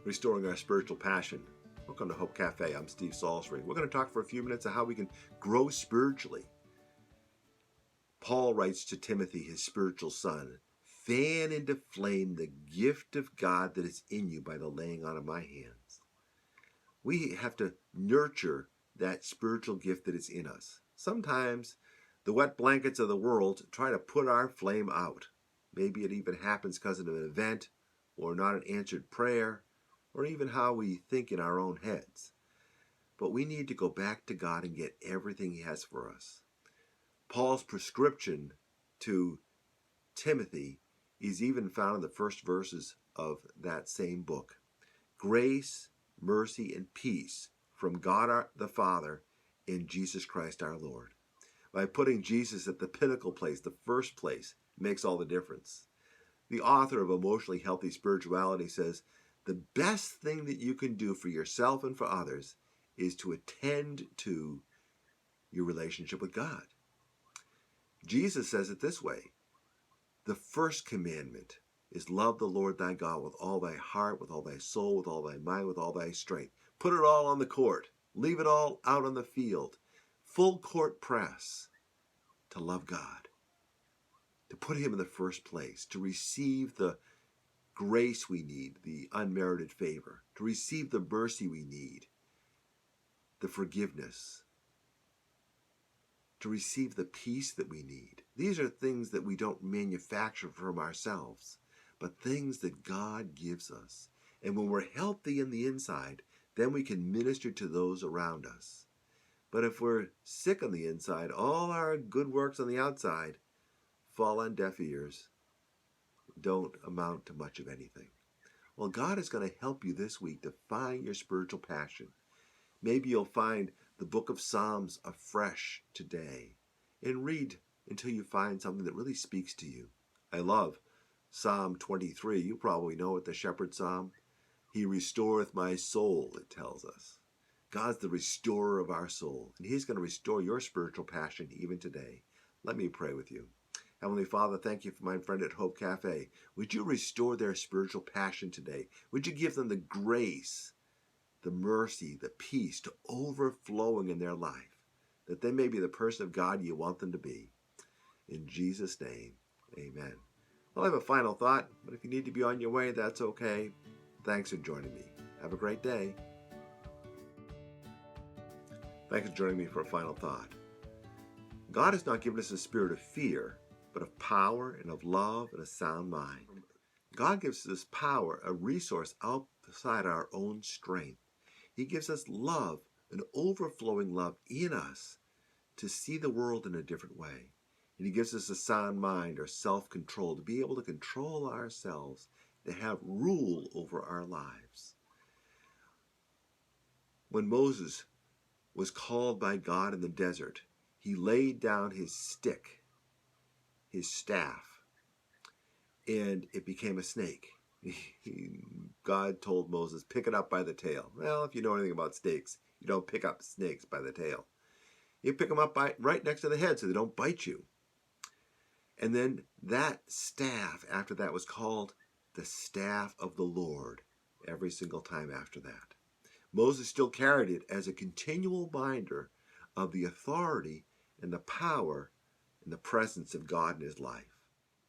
restoring our spiritual passion. Welcome to Hope Cafe. I'm Steve Salisbury. We're going to talk for a few minutes of how we can grow spiritually. Paul writes to Timothy, his spiritual son, fan into flame the gift of God that is in you by the laying on of my hands. We have to nurture that spiritual gift that is in us. Sometimes the wet blankets of the world try to put our flame out. Maybe it even happens because of an event or not an answered prayer, or even how we think in our own heads. But we need to go back to God and get everything He has for us. Paul's prescription to Timothy is even found in the first verses of that same book. Grace, mercy, and peace from God the Father and Jesus Christ our Lord. By putting Jesus at the pinnacle place, the first place, makes all the difference. The author of Emotionally Healthy Spirituality says, the best thing that you can do for yourself and for others is to attend to your relationship with God. Jesus says it this way, the first commandment is love the Lord thy God with all thy heart, with all thy soul, with all thy mind, with all thy strength. Put it all on the court. Leave it all out on the field. Full court press to love God, to put Him in the first place, to receive the grace we need, the unmerited favor, to receive the mercy we need, the forgiveness, to receive the peace that we need. These are things that we don't manufacture from ourselves, but things that God gives us. And when we're healthy in the inside, then we can minister to those around us. But if we're sick on the inside, all our good works on the outside fall on deaf ears, don't amount to much of anything. Well, God is going to help you this week to find your spiritual passion. Maybe you'll find the book of Psalms afresh today and read until you find something that really speaks to you. I love Psalm 23. You probably know it, the shepherd's psalm. He restoreth my soul, it tells us. God's the restorer of our soul, and He's going to restore your spiritual passion even today. Let me pray with you. Heavenly Father, thank you for my friend at Hope Cafe. Would you restore their spiritual passion today? Would you give them the grace, the mercy, the peace to overflowing in their life, that they may be the person of God you want them to be? In Jesus' name, amen. Well, I have a final thought, but if you need to be on your way, that's okay. Thanks for joining me. Have a great day. Thanks for joining me for a final thought. God has not given us a spirit of fear, but of power and of love and a sound mind. God gives us power, a resource outside our own strength. He gives us love, an overflowing love in us to see the world in a different way. And He gives us a sound mind or self-control to be able to control ourselves, to have rule over our lives. When Moses was called by God in the desert, he laid down his stick, his staff, and it became a snake. God told Moses, pick it up by the tail. Well, if you know anything about snakes, you don't pick up snakes by the tail. You pick them up right next to the head so they don't bite you. And then that staff, after that, was called the staff of the Lord every single time after that. Moses still carried it as a continual reminder of the authority and the power and the presence of God in his life.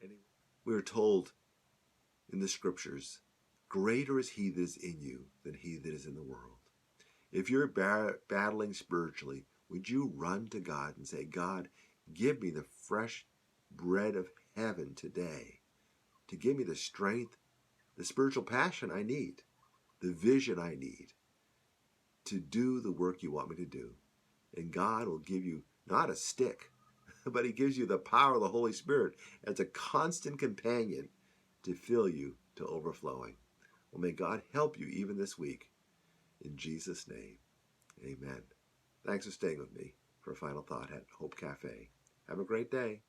And we are told in the scriptures, greater is He that is in you than he that is in the world. If you're battling spiritually, would you run to God and say, God, give me the fresh bread of heaven today to give me the strength, the spiritual passion I need, the vision I need to do the work you want me to do. And God will give you not a stick, but He gives you the power of the Holy Spirit as a constant companion to fill you to overflowing. Well, may God help you even this week. In Jesus' name, amen. Thanks for staying with me for a final thought at Hope Cafe. Have a great day.